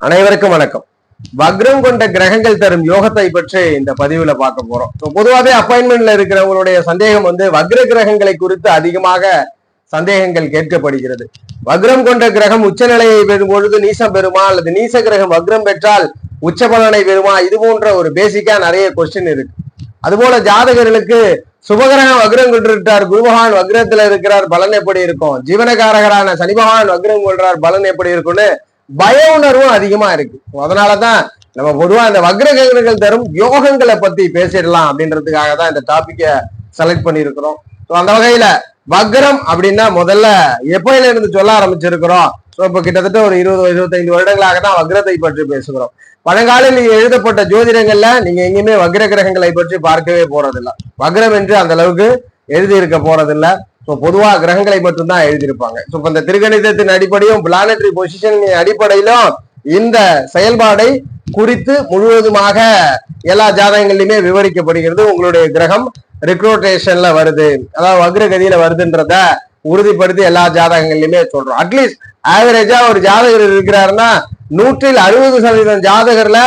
அனைவருக்கும் வணக்கம். வக்ரம் கொண்ட கிரகங்கள் தரும் யோகத்தை பற்றி இந்த பதிவுல பார்க்க போறோம். பொதுவாகவே அப்பாயின்மெண்ட்ல இருக்கிறவங்களுடைய சந்தேகம் வக்ர கிரகங்களை குறித்து அதிகமாக சந்தேகங்கள் கேட்கப்படுகிறது. வக்ரம் கொண்ட கிரகம் உச்சநிலையை பெறும் பொழுது நீசம் பெறுமா, அல்லது நீச கிரகம் வக்ரம் பெற்றால் உச்ச பலனை பெறுமா, இது போன்ற ஒரு பேசிக்கா நிறைய கொஸ்டின் இருக்கு. அதுபோல ஜாதகர்களுக்கு சுபகிரகம் வக்ரம் கொண்டிருக்கார், குரு பகவான் வக்ரத்துல இருக்கிறார், பலன் எப்படி இருக்கும், ஜீவனகாரகரான சனி பகவான் வக்ரம் கொள்றார், பலன் எப்படி இருக்கும்னு பய உணர்வும் அதிகமா இருக்கு. அதனாலதான் நம்ம பொதுவா இந்த வக்ர கிரகங்கள் தரும் யோகங்களை பத்தி பேசிடலாம் அப்படின்றதுக்காக தான் இந்த டாபிக்கை செலக்ட் பண்ணியிருக்கிறோம். ஸோ அந்த வகையில வக்ரம் அப்படின்னா முதல்ல எப்பயில இருந்து சொல்ல ஆரம்பிச்சிருக்கிறோம். ஸோ இப்போ கிட்டத்தட்ட ஒரு 20-25 வருடங்களாக தான் வக்ரத்தை பற்றி பேசுகிறோம். பழங்காலில் எழுதப்பட்ட ஜோதிடங்கள்ல நீங்க எங்கேயுமே வக்ர கிரகங்களை பற்றி பார்க்கவே போறதில்லை. வக்ரம் என்று அந்த அளவுக்கு எழுதி இருக்க போறதில்லை. ஸோ பொதுவாக கிரகங்களை மட்டும்தான் எழுதியிருப்பாங்க. ஸோ இந்த திருக்கணிதத்தின் அடிப்படையும் பிளானட்டரி பொசிஷன் அடிப்படையிலும் இந்த செயல்பாடை குறித்து முழுவதுமாக எல்லா ஜாதகங்கள்லையுமே விவரிக்கப்படுகிறது. உங்களுடைய கிரகம் ரெக்ரோட்டேஷன்ல வருது, அதாவது வக்ரகதியில வருதுன்றத உறுதிப்படுத்தி எல்லா ஜாதகங்கள்லையுமே சொல்றோம். அட்லீஸ்ட் ஆவரேஜா ஒரு ஜாதகர் இருக்கிறாருன்னா 100% ஜாதகர்ல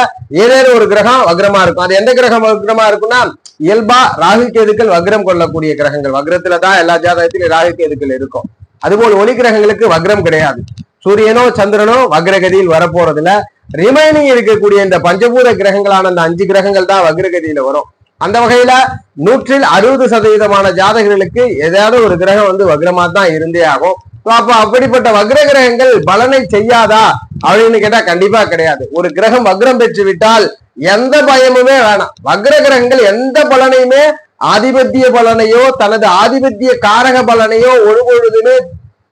ஏதேனும் ஒரு கிரகம் வக்ரமா இருக்கும். அது எந்த கிரகம் வக்ரமா இருக்கும்னா இயல்பா ராகு கேதுக்கள் வக்ரம் கொள்ளக்கூடிய கிரகங்கள். வக்ரத்துலதான் எல்லா ஜாதகத்திலும் ராகு கேதுக்கள் இருக்கும். அதுபோல் ஒளி கிரகங்களுக்கு வக்ரம் கிடையாது. சூரியனோ சந்திரனோ வக்ரகதியில் வரப்போறதுல ரிமைனிங் இருக்கக்கூடிய இந்த பஞ்சபூத கிரகங்களான அந்த 5 கிரகங்கள் தான் வக்ரகதியில வரும். அந்த வகையில 160% ஜாதகர்களுக்கு ஏதாவது ஒரு கிரகம் வக்ரமா தான் இருந்தே ஆகும். அப்ப அப்படிப்பட்ட வக்ர கிரகங்கள் பலனை செய்யாதா அப்படின்னு கேட்டா கண்டிப்பா கிடையாது. ஒரு கிரகம் வக்ரம் பெற்று விட்டால் எந்த பயமுமே வேணாம். வக்ர கிரகங்கள் எந்த பலனையுமே ஆதிபத்திய பலனையோ தனது ஆதிபத்திய காரக பலனையோ ஒரு பொழுதுமே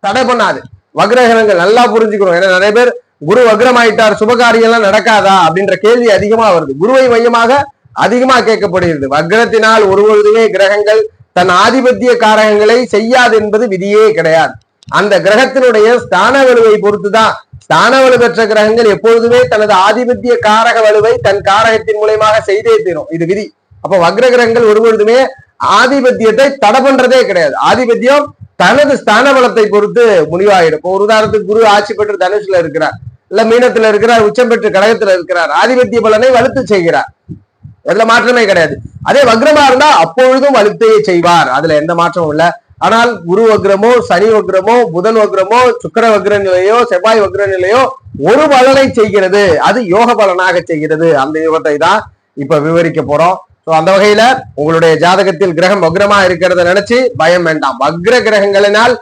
தடை பண்ணாது. வக்ர கிரகங்கள் நல்லா புரிஞ்சுக்கணும். ஏன்னா நிறைய பேர் குரு வக்ரம் ஆயிட்டார், சுபகாரியம் எல்லாம் நடக்காதா அப்படின்ற கேள்வி அதிகமா வருது. குருவை மையமாக அதிகமா கேட்கப்படுகிறது. வக்ரத்தினால் ஒரு பொழுதுமே கிரகங்கள் தன் ஆதிபத்திய காரகங்களை செய்யாது என்பது விதியே கிடையாது. அந்த கிரகத்தினுடைய ஸ்தான வலுவை பொறுத்துதான். ஸ்தான வலு பெற்ற கிரகங்கள் எப்பொழுதுமே தனது ஆதிபத்திய காரக வலுவை தன் காரகத்தின் மூலமாக செய்தே தீரும், இது விதி. அப்ப வக்ர கிரகங்கள் ஒரு பொழுதுமே ஆதிபத்தியத்தை தடை பண்றதே கிடையாது. ஆதிபத்தியம் தனது ஸ்தான பலத்தை பொறுத்து முடிவாயிடும். இப்போ ஒரு உதாரணத்துக்கு குரு ஆட்சி பெற்று தனுஷ்ல இருக்கிறார், இல்ல மீனத்துல இருக்கிறார், உச்சம் பெற்று கடகத்துல இருக்கிறார், ஆதிபத்திய பலனை வலுத்து செய்கிறார், அதுல மாற்றமே கிடையாது. அதே வக்ரமா இருந்தா அப்பொழுதும் வலுத்தையே செய்வார், அதுல எந்த மாற்றமும் இல்லை. ஆனால் குரு வக்ரமோ சனி வக்ரமோ புதன் வக்ரமோ சுக்கிர வக்ர நிலையோ செவ்வாய் வக்ர நிலையோ ஒரு பலனை செய்கிறது, அது யோக பலனாக செய்கிறது. அந்த யோகத்தை தான் இப்ப விவரிக்க போறோம். ஸோ அந்த வகையில உங்களுடைய ஜாதகத்தில் கிரகம் வக்ரமா இருக்கிறத நினைச்சு பயம் வேண்டாம். வக்ர கிரகங்களினால்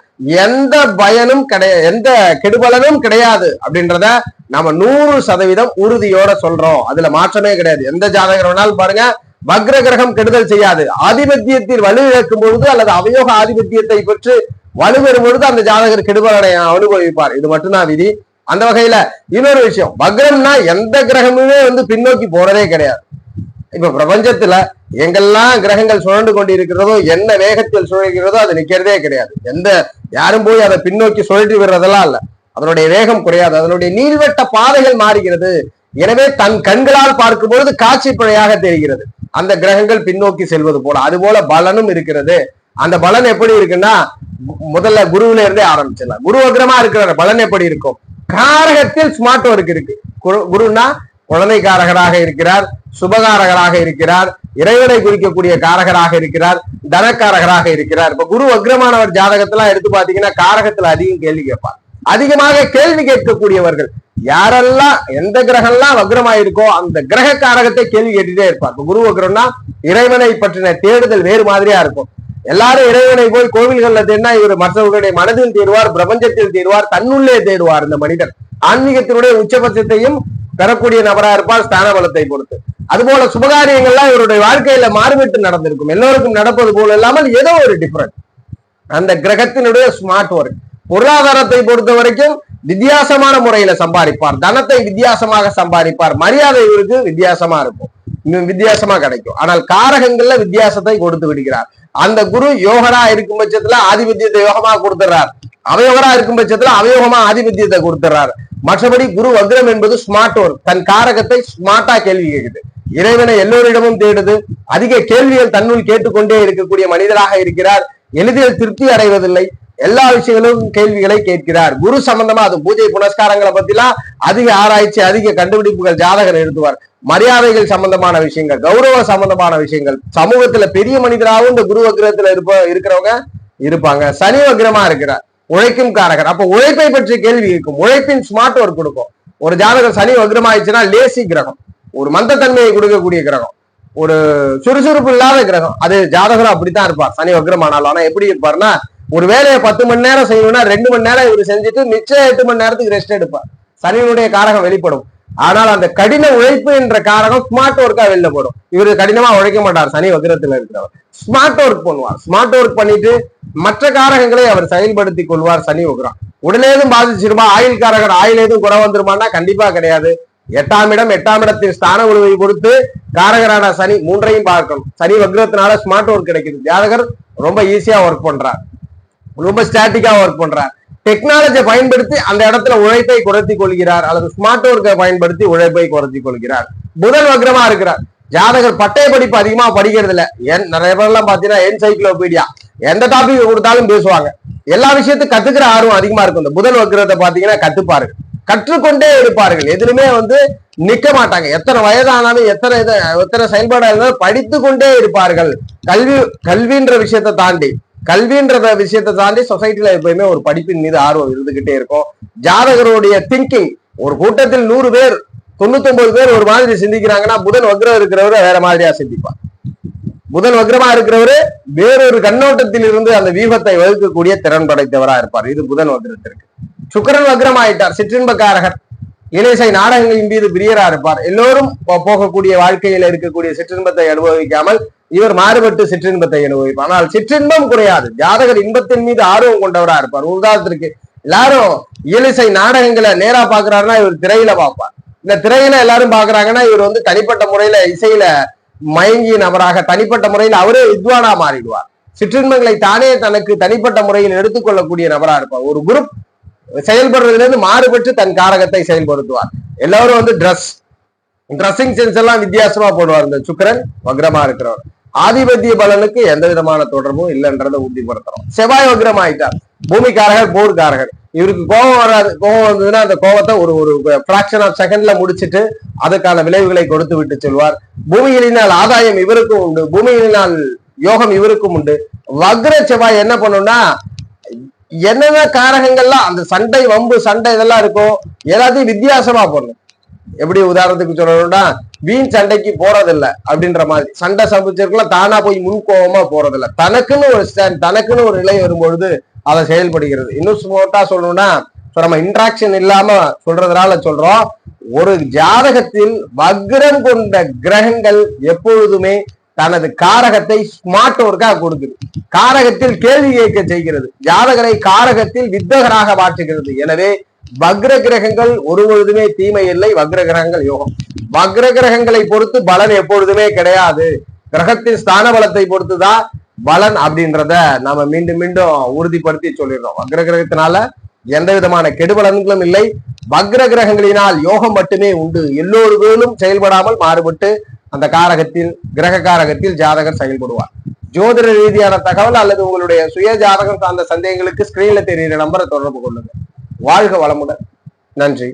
எந்த பயனும் கிடையாது, எந்த கெடுபலனும் கிடையாது அப்படின்றத நாம 100% உறுதியோட சொல்றோம். அதுல மாற்றமே கிடையாது. எந்த ஜாதகர் வேணாலும் பாருங்க, வக்ர கிரகம் கெடுதல் செய்யாது. ஆதிபத்தியத்தில் வலு இழக்கும் பொழுது அல்லது அவயோக ஆதிபத்தியத்தை பெற்று வலு பெறும் பொழுது அந்த ஜாதகர் கெடுபலனை அனுபவிப்பார். இது மட்டும்தான் விதி. அந்த வகையில இன்னொரு விஷயம், வக்ரம்னா எந்த கிரகமுமே பின்னோக்கி போறதே கிடையாது. இப்ப பிரபஞ்சத்துல எங்கெல்லாம் கிரகங்கள் சுழண்டு கொண்டிருக்கிறதோ, என்ன வேகத்தில் சுழல்கிறதோ அது நிக்கிறதே கிடையாது. யாரும் போய் அதை பின்னோக்கி சுழற்றி விடுறதெல்லாம் இல்ல. அதனுடைய வேகம் குறையாது, அதனுடைய நீள்வட்ட பாதைகள் மாறுகிறது. எனவே தன் கண்களால் பார்க்கும் பொழுது காட்சி பிழையாக தெரிகிறது அந்த கிரகங்கள் பின்னோக்கி செல்வது போல. அது போல பலனும் இருக்கிறது. அந்த பலன் எப்படி இருக்குன்னா, முதல்ல குருவில இருந்தே ஆரம்பிச்சிடலாம். குரு வக்ரமா இருக்கிற பலன் எப்படி இருக்கும்? காரகத்தில் ஸ்மார்ட் ஒர்க் இருக்கு. குருன்னா குழந்தை காரகராக இருக்கிறார், சுபகாரகராக இருக்கிறார், இறைவனை குறிக்கக்கூடிய காரகராக இருக்கிறார், தனக்காரகராக இருக்கிறார். இப்ப குரு வக்ரமானவர் ஜாதகத்தெல்லாம் எடுத்து பாத்தீங்கன்னா காரகத்துல அதிகம் கேள்வி கேட்பார். அதிகமாக கேள்வி கேட்கக்கூடியவர்கள் யாரெல்லாம் எந்த கிரகம்லாம் வக்ரமாயிருக்கோ அந்த கிரக காரகத்தை கேள்வி கேட்டுட்டே இருப்பார். குரு வக்ரம்னா இறைவனை பற்றின தேடுதல் வேறு மாதிரியா இருக்கும். எல்லாரும் இறைவனை போய் கோவில்கள்ல தேடினா இவர் மற்றவர்களுடைய மனதில் தேடுவார், பிரபஞ்சத்தில் தேடுவார், தன்னுள்ளே தேடுவார். இந்த மனிதன் ஆன்மீகத்தினுடைய உச்சபட்சத்தையும் பெறக்கூடிய நபரா இருப்பார் ஸ்தான பலத்தை பொறுத்து. அதுபோல சுபகாரியங்கள்லாம் இவருடைய வாழ்க்கையில மாறுபட்டு நடந்திருக்கும். எல்லோருக்கும் நடப்பது போல இல்லாமல் ஏதோ ஒரு டிஃபரண்ட். அந்த கிரகத்தினுடைய ஸ்மார்ட் ஒர்க். பொருளாதாரத்தை பொறுத்த வரைக்கும் வித்தியாசமான முறையில சம்பாதிப்பார், தனத்தை வித்தியாசமாக சம்பாதிப்பார், மரியாதை இவருக்கு வித்தியாசமா இருக்கும், வித்தியாசமா கிடைக்கும். ஆனால் காரகங்கள்ல வித்தியாசத்தை கொடுத்து விடுகிறார். அந்த குரு யோகரா இருக்கும் பட்சத்துல ஆதிபத்தியத்தை யோகமா கொடுத்துறார், அவயோகரா இருக்கும் பட்சத்துல அவயோகமா ஆதிபத்தியத்தை கொடுத்துறாரு. மற்றபடி குரு வக்ரம் என்பது ஸ்மார்ட் ஒர்க். தன் காரகத்தை ஸ்மார்ட்டா கேள்வி கேட்குது, இறைவனை எல்லோரிடமும் தேடுது, அதிக கேள்விகள் தன்னுள் கேட்டுக்கொண்டே இருக்கக்கூடிய மனிதராக இருக்கிறார். எளிதில் திருப்தி அடைவதில்லை. எல்லா விஷயங்களும் கேள்விகளை கேட்கிறார். குரு சம்பந்தமா அது பூஜை புனஸ்காரங்களை பத்திலாம் அதிக ஆராய்ச்சி, அதிக கண்டுபிடிப்புகள் ஜாதகர் எழுதுவார். மரியாதைகள் சம்பந்தமான விஷயங்கள், கௌரவ சம்பந்தமான விஷயங்கள், சமூகத்துல பெரிய மனிதராகவும் இந்த குரு வக்ரத்துல இருக்கிறவங்க இருப்பாங்க. சனி வக்ரமா இருக்கிறார், உழைக்கும் காரகர். அப்ப உழைப்பை பற்றி கேள்வி இருக்கும், உழைப்பின் ஸ்மார்ட் ஒர்க் கொடுக்கும். ஒரு ஜாதகர் சனி வக்ரம் ஆயிடுச்சுன்னா லேசி கிரகம், ஒரு மந்தத்தன்மையை கொடுக்கக்கூடிய கிரகம், ஒரு சுறுசுறுப்பு இல்லாத கிரகம். அது ஜாதகரும் அப்படித்தான் இருப்பார் சனி வக்ரம் ஆனாலும். ஆனா எப்படி இருப்பார்னா, ஒரு வேலையை 10 மணி நேரம் செய்யணும்னா 2 மணி நேரம் இவர் செஞ்சுட்டு மிச்சம் 8 மணி நேரத்துக்கு ரெஸ்ட் எடுப்பார். சனியினுடைய காரகம் வெளிப்படும். ஆனால் அந்த கடின உழைப்பு என்ற காரகம் ஸ்மார்ட் ஒர்க்கா வெளில போடும். இவரு கடினமா உழைக்க மாட்டார் சனி வக்ரத்துல இருக்கிறவர், ஸ்மார்ட் ஒர்க் பண்ணுவார். ஸ்மார்ட் ஒர்க் பண்ணிட்டு மற்ற காரகங்களை அவர் செயல்படுத்தி கொள்வார். சனி வக்ரம் உடனே எதுவும் பாதிச்சிருமா, ஆயுள் காரகர் ஆயுள் எதுவும் குறை வந்துருமான்னா கண்டிப்பா கிடையாது. 8ஆம் இடம், 8ஆம் இடத்தின் ஸ்தான உழுவை பொறுத்து காரகரான சனி 3ஐயும் பார்க்கணும். சனி வக்ரத்தினால ஸ்மார்ட் ஒர்க் கிடைக்குது. ஜாதகர் ரொம்ப ஈஸியா ஒர்க் பண்றார், ரொம்ப ஸ்டாட்டிக்கா ஒர்க் பண்றார். டெக்னாலஜியை பயன்படுத்தி அந்த இடத்துல உழைப்பை குறைத்துக் கொள்கிறார், அல்லது ஸ்மார்ட் ஒர்க்கை பயன்படுத்தி உழைப்பை குறைத்துக் கொள்கிறார். புதன் வக்ரமா இருக்கிறார். ஜாதகர் பட்டய படிப்பு அதிகமா படிக்கிறது இல்ல. நிறைய பேர்லாம் பாத்தீங்கன்னா என்சைக்ளோபீடியா, எந்த டாபிக் கொடுத்தாலும் பேசுவாங்க. எல்லா விஷயத்தையும் கத்துக்கிற ஆர்வம் அதிகமா இருக்கும். இந்த புதன் வக்ரத்தை பாத்தீங்கன்னா கத்துப்பார்கள், கற்றுக்கொண்டே இருப்பார்கள். எதுலுமே நிக்க மாட்டாங்க. எத்தனை வயதானாலும் எத்தனை செயல்பாடு இருந்தாலும் படித்து கொண்டே இருப்பார்கள். கல்வின்ற விஷயத்தை தாண்டி சொசைட்டில எப்பயுமே ஒரு படிப்பின் மீது ஆர்வம் இருந்துகிட்டே இருக்கும். ஜாதகருடைய திங்கிங், ஒரு கூட்டத்தில் 100 பேர் 99 பேர் ஒரு மாதிரி சிந்திக்கிறாங்கன்னா புதன் வக்ரம் இருக்கிறவரு வேற மாதிரியா சிந்திப்பார். புதன் வக்ரமா இருக்கிறவரு வேறொரு கண்ணோட்டத்தில் இருந்து அந்த வியூகத்தை வகுக்கக்கூடிய திறன் படைத்தவரா இருப்பார். இது புதன் வக்ரத்திற்கு. சுக்கிரன் வக்ரம் ஆயிட்டார், சிற்றின்பக்காரகர். இணைசை நாடகங்களின் மீது பிரியரா இருப்பார். எல்லோரும் போகக்கூடிய வாழ்க்கையில இருக்கக்கூடிய சிற்றின்பத்தை அனுபவிக்காமல் இவர் மாறுபட்டு சிற்றின்பத்தை அனுபவிப்பார். ஆனால் சிற்றின்பம் குறையாது. ஜாதகர் இன்பத்தின் மீது ஆர்வம் கொண்டவரா இருப்பார். உதாரணத்திற்கு எல்லாரும் இயலிசை நாடகங்களை நேரா பாக்குறாருன்னா இவர் திரையில பார்ப்பார். இந்த திரையில எல்லாரும் பாக்குறாங்கன்னா இவர் தனிப்பட்ட முறையில இசையில மயங்கிய நபராக, தனிப்பட்ட முறையில் அவரே வித்வானா மாறிடுவார். சிற்றின்பங்களை தானே தனக்கு தனிப்பட்ட முறையில் எடுத்துக்கொள்ளக்கூடிய நபரா இருப்பார். ஒரு குரூப் செயல்படுறதுல இருந்து மாறுபட்டு தன் காரகத்தை செயல்படுத்துவார். எல்லாரும் ட்ரெஸ்ஸிங் சென்ஸ் எல்லாம் வித்தியாசமா போடுவார். இந்த சுக்கிரன் வக்ரமா இருக்கிறவர் ஆதிபத்திய பலனுக்கு எந்த விதமான தொடர்பும் இல்லைன்றதை உறுதிப்படுத்துறோம். செவ்வாய் வக்ரம் ஆயிட்டார், பூமிக்காரகர், போர்க்காரகர். இவருக்கு கோபம் வராது. கோபம் வந்ததுன்னா அந்த கோபத்தை ஒரு பிராக்ஷன் ஆஃப் செகண்ட்ல முடிச்சுட்டு அதுக்கான விளைவுகளை கொடுத்து விட்டு செல்வார். பூமியினால் ஆதாயம் இவருக்கும் உண்டு, பூமியினால் யோகம் இவருக்கும் உண்டு. வக்ர செவ்வாய் என்ன பண்ணும்னா, என்னென்ன காரகங்கள்லாம் அந்த சண்டை, வம்பு, சண்டை இதெல்லாம் இருக்கும், எல்லாத்தையும் வித்தியாசமா பண்ணும். எப்படி உதாரணத்துக்கு சொல்லணும்னா, வீண் சண்டைக்கு போறதில்லை அப்படின்ற மாதிரி. சண்டை சமைச்சிருக்கலாம் தானா போய் முன்கோபமா போறதில்லை. தனக்குன்னு ஒரு ஸ்டாண்ட், தனக்குன்னு ஒரு நிலை வரும்பொழுது அதை செயல்படுகிறது. இன்னும் ஸ்மூத்தா சொல்லணும்னா, நம்ம இன்ட்ராக்ஷன் இல்லாம சொல்றதுனால சொல்றோம், ஒரு ஜாதகத்தில் வக்ரம் கொண்ட கிரகங்கள் எப்பொழுதுமே தனது காரகத்தை ஸ்மார்ட் ஒர்க்கா கொடுக்குது. காரகத்தில் கேள்வி கேட்க செய்கிறது, ஜாதகரை காரகத்தில் வித்தகராக மாற்றுகிறது. எனவே வக்ர கிரகங்கள் ஒரு பொழுதுமே தீமை இல்லை, வக்ர கிரகங்கள் யோகம். வக்ர கிரகங்களை பொறுத்து பலன் எப்பொழுதுமே கிடையாது. கிரகத்தின் ஸ்தான பலத்தை பொறுத்துதான் பலன் அப்படின்றத நாம மீண்டும் மீண்டும் உறுதிப்படுத்தி சொல்லிடுறோம். வக்ர கிரகத்தினால எந்த விதமான கெடுபலன்களும் இல்லை. வக்ர கிரகங்களினால் யோகம் மட்டுமே உண்டு. எல்லோருக்கும் செயல்படாமல் மாறுபட்டு அந்த காரகத்தில், கிரக காரகத்தில் ஜாதகர் செயல்படுவார். ஜோதிட ரீதியான தகவல் அல்லது உங்களுடைய சுய ஜாதகம் சார்ந்த சந்தேகங்களுக்கு ஸ்கிரீன்ல தெரிகிற நம்பரை தொடர்பு கொள்ளுங்க. வாழ்க வளமுடன். நன்றி.